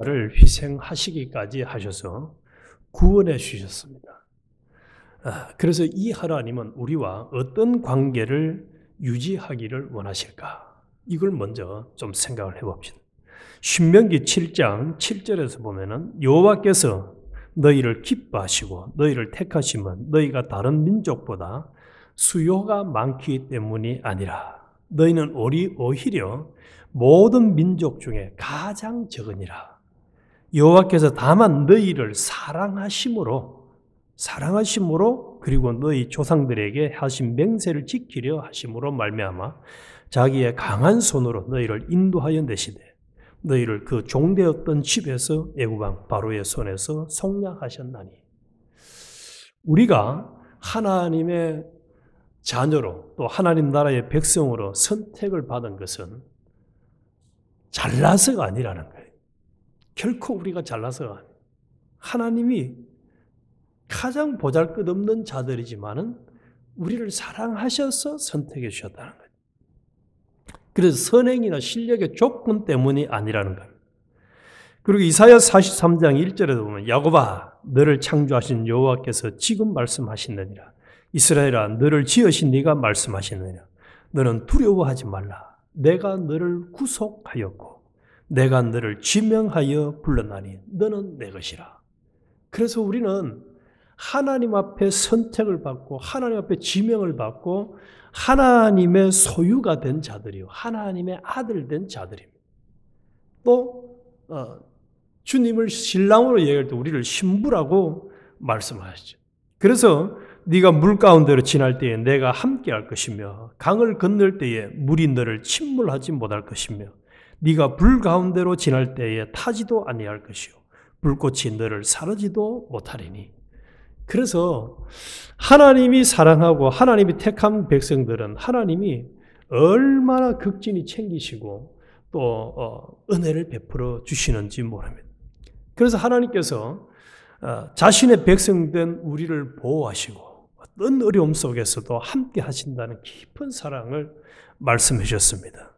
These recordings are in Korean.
를 희생하시기까지 하셔서 구원해 주셨습니다. 그래서 이 하나님은 우리와 어떤 관계를 유지하기를 원하실까? 이걸 먼저 좀 생각을 해봅시다. 신명기 7장 7절에서 보면은 여호와께서 너희를 기뻐하시고 너희를 택하심은 너희가 다른 민족보다 수요가 많기 때문이 아니라 너희는 오히려 모든 민족 중에 가장 적으니라. 여호와께서 다만 너희를 사랑하심으로 그리고 너희 조상들에게 하신 맹세를 지키려 하심으로 말미암아 자기의 강한 손으로 너희를 인도하여 내시되 너희를 그 종되었던 집에서 애굽 왕 바로의 손에서 속량하셨나니. 우리가 하나님의 자녀로 또 하나님 나라의 백성으로 선택을 받은 것은 잘나서가 아니라는 거예요. 결코 우리가 잘나서가 아니에요. 하나님이 가장 보잘것없는 자들이지만은 우리를 사랑하셔서 선택해 주셨다는 거예요. 그래서 선행이나 실력의 조건 때문이 아니라는 거예요. 그리고 이사야 43장 1절에도 보면 야곱아 너를 창조하신 여호와께서 지금 말씀하시느니라. 이스라엘아 너를 지으신 네가 말씀하시느니라. 너는 두려워하지 말라. 내가 너를 구속하였고 내가 너를 지명하여 불렀나니 너는 내 것이라. 그래서 우리는 하나님 앞에 선택을 받고 하나님 앞에 지명을 받고 하나님의 소유가 된 자들이요. 하나님의 아들 된 자들입니다. 또 주님을 신랑으로 얘기할 때 우리를 신부라고 말씀하시죠. 그래서 네가 물 가운데로 지날 때에 내가 함께할 것이며 강을 건널 때에 물이 너를 침몰하지 못할 것이며 네가 불 가운데로 지날 때에 타지도 아니할 것이요 불꽃이 너를 사르지도 못하리니. 그래서 하나님이 사랑하고 하나님이 택한 백성들은 하나님이 얼마나 극진히 챙기시고 또 은혜를 베풀어 주시는지 모릅니다. 그래서 하나님께서 자신의 백성된 우리를 보호하시고 어떤 어려움 속에서도 함께 하신다는 깊은 사랑을 말씀해 주셨습니다.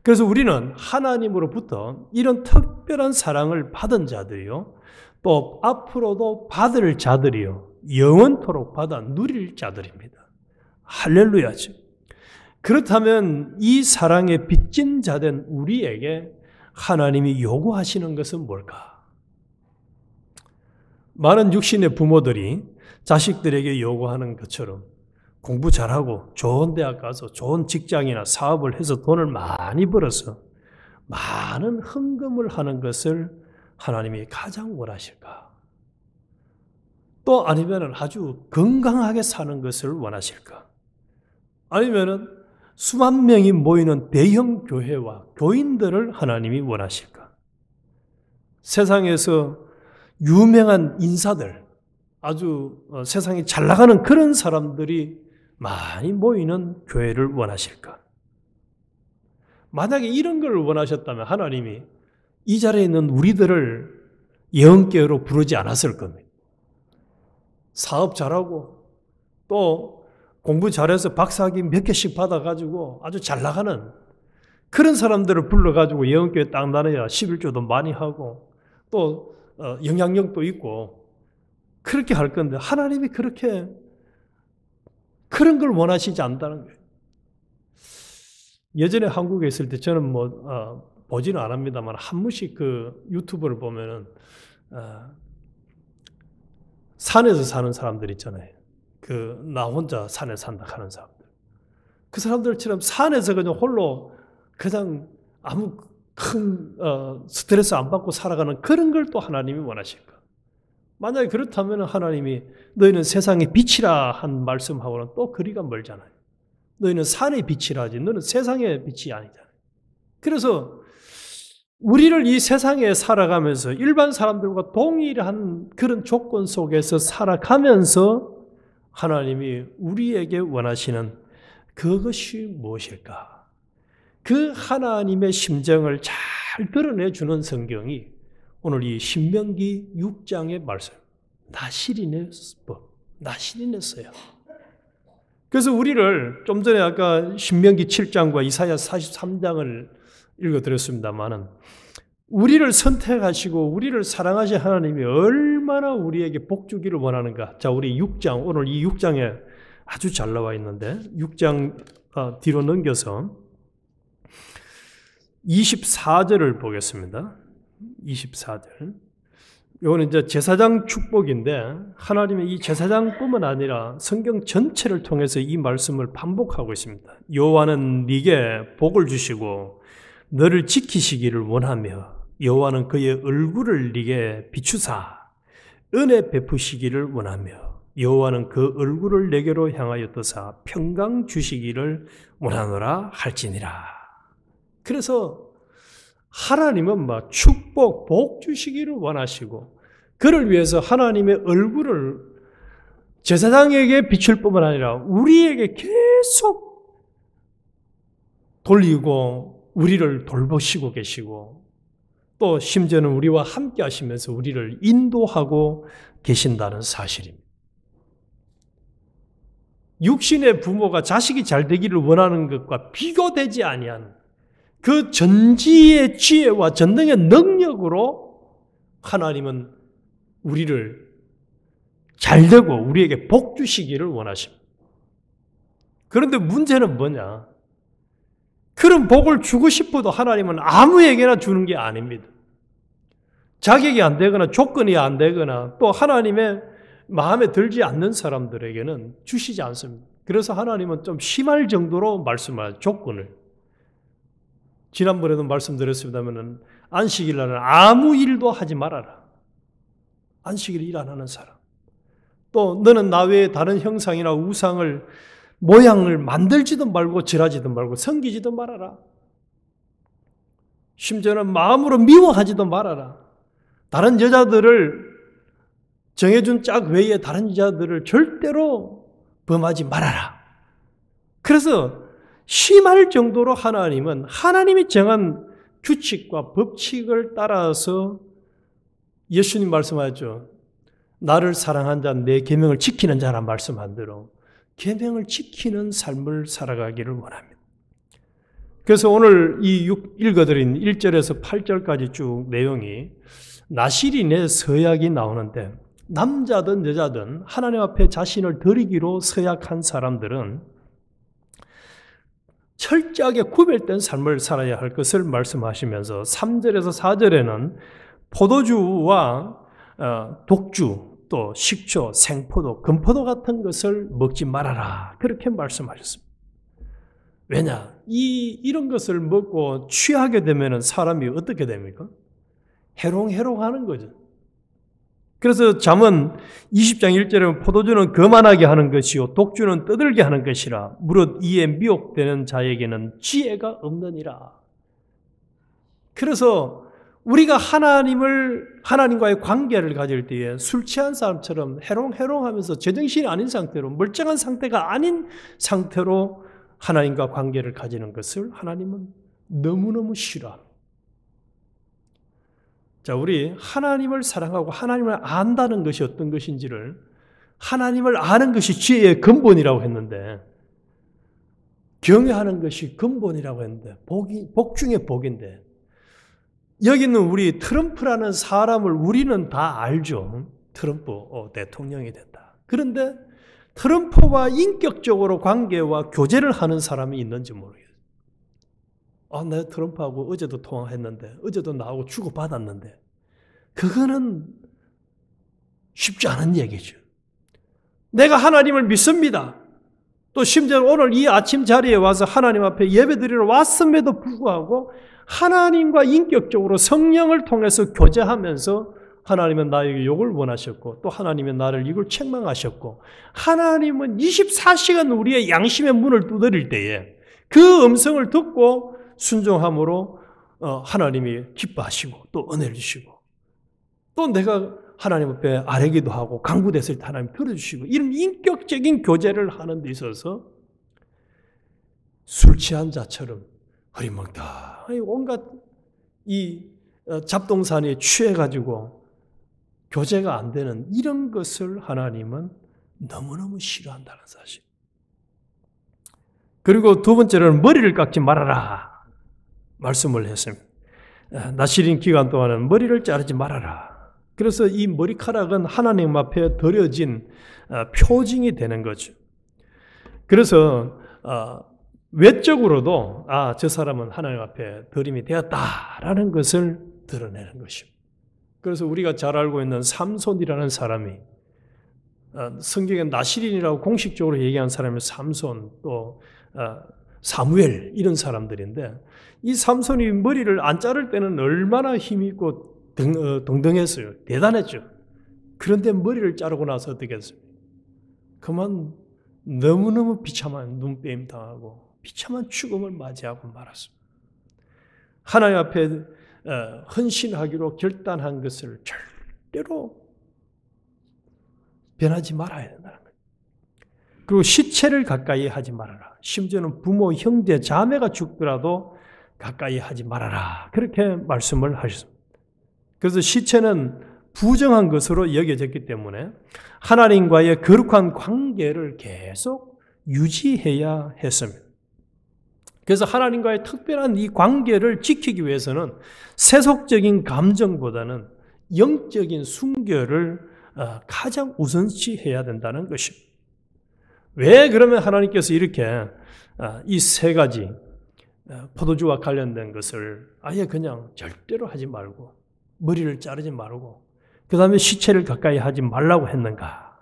그래서 우리는 하나님으로부터 이런 특별한 사랑을 받은 자들이요. 또 앞으로도 받을 자들이요. 영원토록 받아 누릴 자들입니다. 할렐루야죠. 그렇다면 이 사랑에 빚진 자된 우리에게 하나님이 요구하시는 것은 뭘까? 많은 육신의 부모들이 자식들에게 요구하는 것처럼 공부 잘하고 좋은 대학 가서 좋은 직장이나 사업을 해서 돈을 많이 벌어서 많은 헌금을 하는 것을 하나님이 가장 원하실까? 또 아니면 아주 건강하게 사는 것을 원하실까? 아니면 수만 명이 모이는 대형 교회와 교인들을 하나님이 원하실까? 세상에서 유명한 인사들, 아주 세상에 잘 나가는 그런 사람들이 많이 모이는 교회를 원하실까? 만약에 이런 걸 원하셨다면 하나님이 이 자리에 있는 우리들을 예언교회로 부르지 않았을 겁니다. 사업 잘하고 또 공부 잘해서 박사학위 몇 개씩 받아가지고 아주 잘 나가는 그런 사람들을 불러가지고 예언교회 딱 나눠야 11조도 많이 하고 또 영향력도 있고 그렇게 할 건데 하나님이 그렇게 그런 걸 원하시지 않다는 거예요. 예전에 한국에 있을 때 저는 보지는 않습니다만 한 번씩 그 유튜브를 보면은 산에서 사는 사람들 있잖아요. 그 나 혼자 산에 산다 하는 사람들. 그 사람들처럼 산에서 그냥 홀로 그냥 아무 큰 스트레스 안 받고 살아가는 그런 걸 또 하나님이 원하실까? 만약에 그렇다면 하나님이 너희는 세상의 빛이라 한 말씀하고는 또 거리가 멀잖아요. 너희는 산의 빛이라 하지 너는 세상의 빛이 아니잖아요. 그래서 우리를 이 세상에 살아가면서 일반 사람들과 동일한 그런 조건 속에서 살아가면서 하나님이 우리에게 원하시는 그것이 무엇일까? 그 하나님의 심정을 잘 드러내주는 성경이 오늘 이 신명기 6장의 말씀, 나실인의 법, 나실인의 서야. 그래서 우리를 좀 전에 아까 신명기 7장과 이사야 43장을 읽어드렸습니다만은 우리를 선택하시고 우리를 사랑하신 하나님이 얼마나 우리에게 복 주기를 원하는가. 자, 우리 6장, 오늘 이 6장에 아주 잘 나와 있는데 6장 뒤로 넘겨서 24절을 보겠습니다. 24절. 이거는 이제 제사장 축복인데 하나님의 이 제사장뿐만 아니라 성경 전체를 통해서 이 말씀을 반복하고 있습니다. 여호와는 네게 복을 주시고 너를 지키시기를 원하며 여호와는 그의 얼굴을 네게 비추사 은혜 베푸시기를 원하며 여호와는 그 얼굴을 내게로 향하여 뜨사 평강 주시기를 원하노라 할지니라. 그래서 하나님은 막 축복, 복 주시기를 원하시고 그를 위해서 하나님의 얼굴을 제사장에게 비출 뿐만 아니라 우리에게 계속 돌리고 우리를 돌보시고 계시고 또 심지어는 우리와 함께 하시면서 우리를 인도하고 계신다는 사실입니다. 육신의 부모가 자식이 잘 되기를 원하는 것과 비교되지 아니한 그 전지의 지혜와 전능의 능력으로 하나님은 우리를 잘되고 우리에게 복 주시기를 원하십니다. 그런데 문제는 뭐냐? 그런 복을 주고 싶어도 하나님은 아무에게나 주는 게 아닙니다. 자격이 안 되거나 조건이 안 되거나 또 하나님의 마음에 들지 않는 사람들에게는 주시지 않습니다. 그래서 하나님은 좀 심할 정도로 말씀하죠. 조건을. 지난번에도 말씀드렸습니다만 안식일 날은 아무 일도 하지 말아라. 안식일 일 안 하는 사람. 또 너는 나 외에 다른 형상이나 우상을 모양을 만들지도 말고 절하지도 말고 섬기지도 말아라. 심지어는 마음으로 미워하지도 말아라. 다른 여자들을 정해준 짝 외에 다른 여자들을 절대로 범하지 말아라. 그래서 심할 정도로 하나님은 하나님이 정한 규칙과 법칙을 따라서 예수님 말씀하죠. 나를 사랑한 자, 내 계명을 지키는 자란 말씀한 대로 계명을 지키는 삶을 살아가기를 원합니다. 그래서 오늘 이 읽어드린 1절에서 8절까지 쭉 내용이 나실인의 서약이 나오는데 남자든 여자든 하나님 앞에 자신을 드리기로 서약한 사람들은 철저하게 구별된 삶을 살아야 할 것을 말씀하시면서 3절에서 4절에는 포도주와 독주, 또 식초, 생포도, 금포도 같은 것을 먹지 말아라. 그렇게 말씀하셨습니다. 왜냐? 이런 것을 먹고 취하게 되면 사람이 어떻게 됩니까? 해롱해롱하는 거죠. 그래서 잠언 20장 1절에 포도주는 거만하게 하는 것이요 독주는 떠들게 하는 것이라 무릇 이에 미혹되는 자에게는 지혜가 없느니라. 그래서 우리가 하나님과의 관계를 가질 때에 술 취한 사람처럼 해롱해롱하면서 제정신이 아닌 상태로 멀쩡한 상태가 아닌 상태로 하나님과 관계를 가지는 것을 하나님은 너무너무 싫어합니다. 자, 우리 하나님을 사랑하고 하나님을 안다는 것이 어떤 것인지를 하나님을 아는 것이 지혜의 근본이라고 했는데 경외하는 것이 근본이라고 했는데 복 중에 복인데 여기는 우리 트럼프라는 사람을 우리는 다 알죠. 트럼프 대통령이 됐다. 그런데 트럼프와 인격적으로 관계와 교제를 하는 사람이 있는지 모르겠어요. 내가 트럼프하고 어제도 통화했는데 어제도 나하고 주고받았는데 그거는 쉽지 않은 얘기죠. 내가 하나님을 믿습니다. 또 심지어 오늘 이 아침 자리에 와서 하나님 앞에 예배드리러 왔음에도 불구하고 하나님과 인격적으로 성령을 통해서 교제하면서 하나님은 나에게 욕을 원하셨고 또 하나님은 나를 이걸 책망하셨고 하나님은 24시간 우리의 양심의 문을 두드릴 때에 그 음성을 듣고 순종함으로 하나님이 기뻐하시고 또 은혜를 주시고 또 내가 하나님 앞에 아뢰기도 하고 간구됐을 때 하나님 들어주시고 이런 인격적인 교제를 하는 데 있어서 술 취한 자처럼 흐리멍텅 온갖 이 잡동사니에 취해가지고 교제가 안 되는 이런 것을 하나님은 너무너무 싫어한다는 사실. 그리고 두 번째로는 머리를 깎지 말아라 말씀을 했습니다. 나시린 기간 동안은 머리를 자르지 말아라. 그래서 이 머리카락은 하나님 앞에 드려진 표징이 되는 거죠. 그래서 외적으로도 저 사람은 하나님 앞에 드림이 되었다라는 것을 드러내는 것입니다. 그래서 우리가 잘 알고 있는 삼손이라는 사람이 성경에 나시린이라고 공식적으로 얘기한 사람이 삼손 또 사무엘 이런 사람들인데 이 삼손이 머리를 안 자를 때는 얼마나 힘있고 동등했어요. 대단했죠. 그런데 머리를 자르고 나서 어떻게 했어요? 그만 너무너무 비참한 눈빼임 당하고 비참한 죽음을 맞이하고 말았습니다. 하나님 앞에 헌신하기로 결단한 것을 절대로 변하지 말아야 된다는 거예요. 그리고 시체를 가까이 하지 말아라. 심지어는 부모, 형제, 자매가 죽더라도 가까이 하지 말아라. 그렇게 말씀을 하셨습니다. 그래서 시체는 부정한 것으로 여겨졌기 때문에 하나님과의 거룩한 관계를 계속 유지해야 했습니다. 그래서 하나님과의 특별한 이 관계를 지키기 위해서는 세속적인 감정보다는 영적인 순결을 가장 우선시해야 된다는 것입니다. 왜 그러면 하나님께서 이렇게 이 세 가지 포도주와 관련된 것을 아예 그냥 절대로 하지 말고 머리를 자르지 말고 그 다음에 시체를 가까이 하지 말라고 했는가?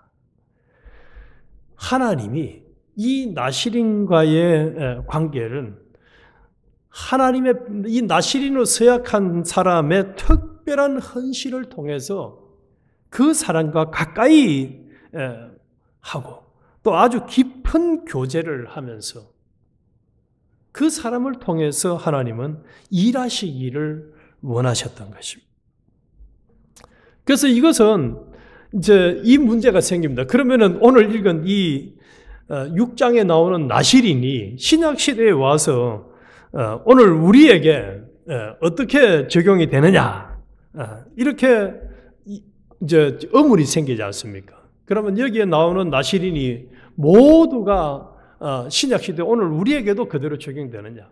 하나님이 이 나시린과의 관계는 하나님의 이 나시린으로 서약한 사람의 특별한 헌신을 통해서 그 사람과 가까이 하고 또 아주 깊은 교제를 하면서 그 사람을 통해서 하나님은 일하시기를 원하셨던 것입니다. 그래서 이것은 이제 이 문제가 생깁니다. 그러면은 오늘 읽은 이 6장에 나오는 나시린이 신약 시대에 와서 오늘 우리에게 어떻게 적용이 되느냐 이렇게 이제 의문이 생기지 않습니까? 그러면 여기에 나오는 나시린이 모두가 신약 시대 오늘 우리에게도 그대로 적용되느냐?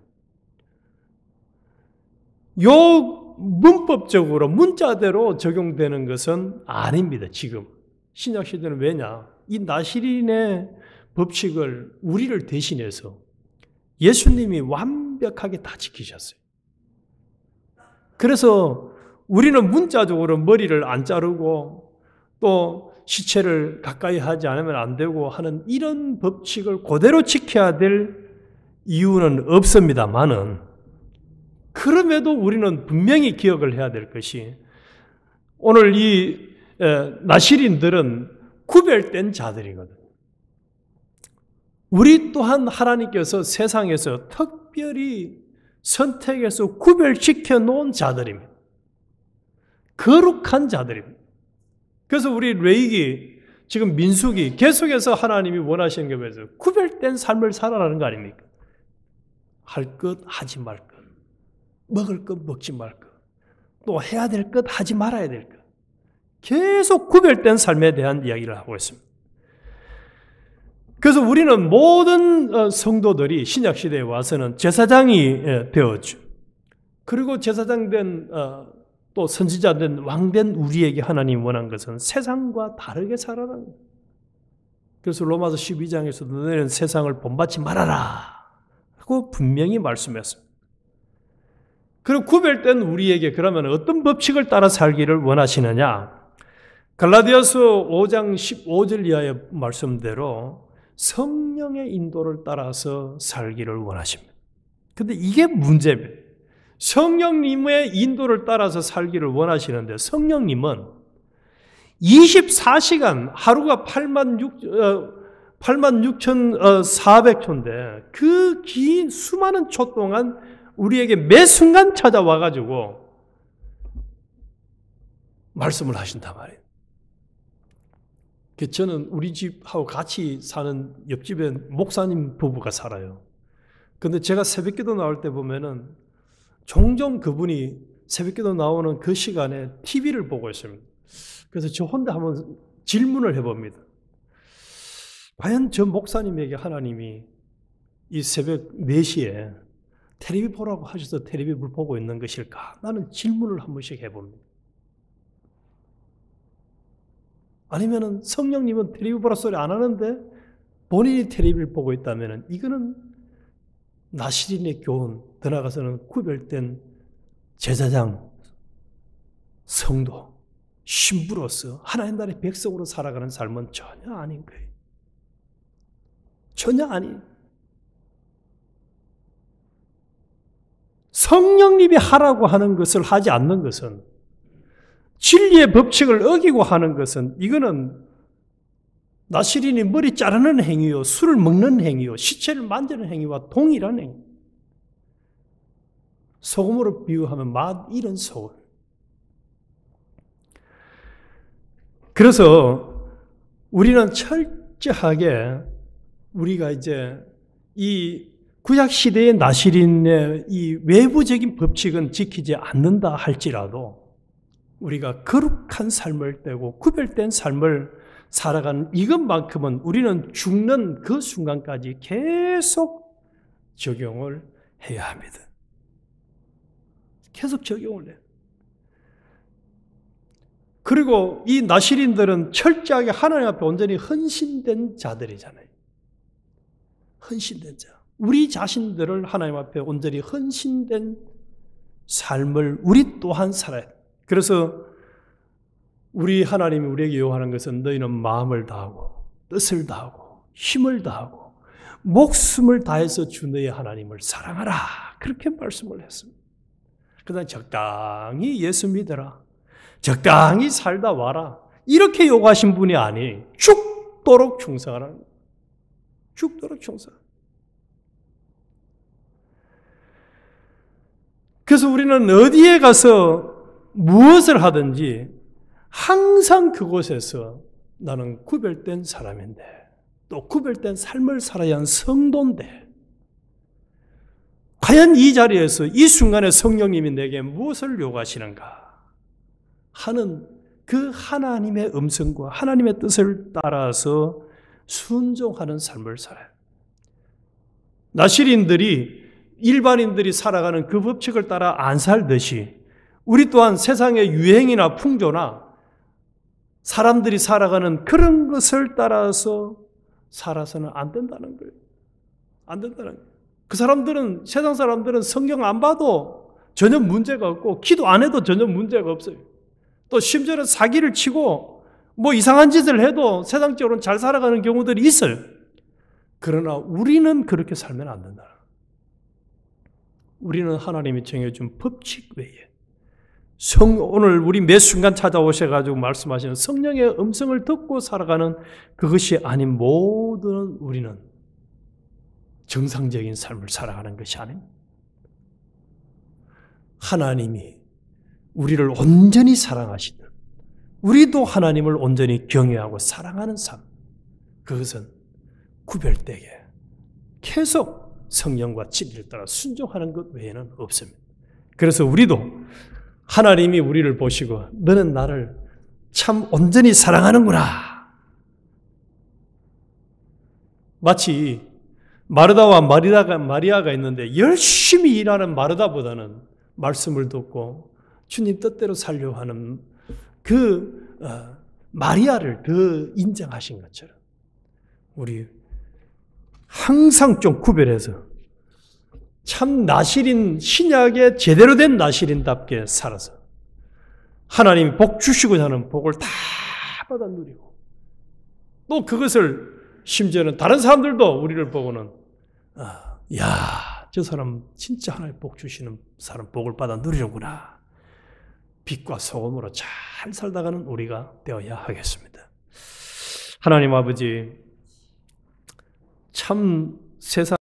요 문법적으로 문자대로 적용되는 것은 아닙니다. 지금 신약 시대는 왜냐? 이 나시린의 법칙을 우리를 대신해서 예수님이 완벽하게 다 지키셨어요. 그래서 우리는 문자적으로 머리를 안 자르고 또 시체를 가까이 하지 않으면 안 되고 하는 이런 법칙을 그대로 지켜야 될 이유는 없습니다만은 그럼에도 우리는 분명히 기억을 해야 될 것이 오늘 이 나시린들은 구별된 자들이거든. 우리 또한 하나님께서 세상에서 특별히 선택해서 구별시켜 놓은 자들입니다. 거룩한 자들입니다. 그래서 우리 레위기, 지금 민수기 계속해서 하나님이 원하시는 게 뭐예요? 구별된 삶을 살아라는 거 아닙니까? 할 것 하지 말 것, 먹을 것 먹지 말 것, 또 해야 될 것 하지 말아야 될 것. 계속 구별된 삶에 대한 이야기를 하고 있습니다. 그래서 우리는 모든 성도들이 신약시대에 와서는 제사장이 되었죠. 그리고 제사장 된 또 선지자 된 왕된 우리에게 하나님 원한 것은 세상과 다르게 살아라는 거예요. 그래서 로마서 12장에서도 너희는 세상을 본받지 말아라 하고 분명히 말씀했습니다. 그리고 구별된 우리에게 그러면 어떤 법칙을 따라 살기를 원하시느냐? 갈라디아서 5장 15절 이하의 말씀대로 성령의 인도를 따라서 살기를 원하십니다. 그런데 이게 문제입니다. 성령님의 인도를 따라서 살기를 원하시는데 성령님은 24시간 하루가 86,400초인데 그 긴 수많은 초 동안 우리에게 매 순간 찾아와가지고 말씀을 하신단 말이에요. 저는 우리 집하고 같이 사는 옆집에 목사님 부부가 살아요. 근데 제가 새벽기도 나올 때 보면은 종종 그분이 새벽기도 나오는 그 시간에 TV를 보고 있습니다. 그래서 저 혼자 한번 질문을 해봅니다. 과연 저 목사님에게 하나님이 이 새벽 4시에 텔레비 보라고 하셔서 텔레비를 보고 있는 것일까? 나는 질문을 한 번씩 해봅니다. 아니면은 성령님은 텔레비 보라 소리 안 하는데 본인이 텔레비를 보고 있다면은 이거는 나시린의 교훈, 더 나아가서는 구별된 제사장, 성도, 신부로서 하나님 나라의 백성으로 살아가는 삶은 전혀 아닌 거예요. 전혀 아닌. 성령님이 하라고 하는 것을 하지 않는 것은, 진리의 법칙을 어기고 하는 것은, 이거는 나시린이 머리 자르는 행위요, 술을 먹는 행위요, 시체를 만지는 행위와 동일한 행위. 소금으로 비유하면 맛 잃은 소금. 그래서 우리는 철저하게 우리가 이제 이 구약 시대의 나시린의 이 외부적인 법칙은 지키지 않는다 할지라도 우리가 거룩한 삶을 떼고 구별된 삶을 살아가는 이것만큼은 우리는 죽는 그 순간까지 계속 적용을 해야 합니다. 계속 적용을 해요. 그리고 이 나시린들은 철저하게 하나님 앞에 온전히 헌신된 자들이잖아요. 헌신된 자. 우리 자신들을 하나님 앞에 온전히 헌신된 삶을 우리 또한 살아야 돼요. 그래서 우리 하나님이 우리에게 요구하는 것은 너희는 마음을 다하고 뜻을 다하고 힘을 다하고 목숨을 다해서 주 너희 하나님을 사랑하라. 그렇게 말씀을 했습니다. 그다음 적당히 예수 믿어라. 적당히 살다 와라. 이렇게 요구하신 분이 아니 죽도록 충성하라는 거예요. 죽도록 충성. 그래서 우리는 어디에 가서 무엇을 하든지 항상 그곳에서 나는 구별된 사람인데 또 구별된 삶을 살아야 하는 성도인데 과연 이 자리에서 이 순간에 성령님이 내게 무엇을 요구하시는가 하는 그 하나님의 음성과 하나님의 뜻을 따라서 순종하는 삶을 살아요. 나시린들이 일반인들이 살아가는 그 법칙을 따라 안 살듯이 우리 또한 세상의 유행이나 풍조나 사람들이 살아가는 그런 것을 따라서 살아서는 안 된다는 거예요. 안 된다는 거예요. 그 사람들은, 세상 사람들은 성경 안 봐도 전혀 문제가 없고 기도 안 해도 전혀 문제가 없어요. 또 심지어는 사기를 치고 뭐 이상한 짓을 해도 세상적으로는 잘 살아가는 경우들이 있어요. 그러나 우리는 그렇게 살면 안 된다. 우리는 하나님이 정해준 법칙 외에 오늘 우리 매 순간 찾아오셔가지고 말씀하시는 성령의 음성을 듣고 살아가는 그것이 아닌 모든 우리는 정상적인 삶을 살아가는 것이 아닙니다. 하나님이 우리를 온전히 사랑하시듯 우리도 하나님을 온전히 경외하고 사랑하는 삶, 그것은 구별되게 계속 성령과 진리를 따라 순종하는 것 외에는 없습니다. 그래서 우리도 하나님이 우리를 보시고 너는 나를 참 온전히 사랑하는구나. 마치 마르다와 마리아가 있는데 열심히 일하는 마르다보다는 말씀을 듣고 주님 뜻대로 살려고 하는 그 마리아를 더 인정하신 것처럼 우리 항상 좀 구별해서 참 나시린, 신약의 제대로 된 나시린답게 살아서 하나님이 복 주시고자 하는 복을 다 받아 누리고 또 그것을 심지어는 다른 사람들도 우리를 보고는 야, 저 사람 진짜 하나님 복 주시는 사람 복을 받아 누리는구나. 빛과 소금으로 잘 살다가는 우리가 되어야 하겠습니다. 하나님 아버지, 참 세상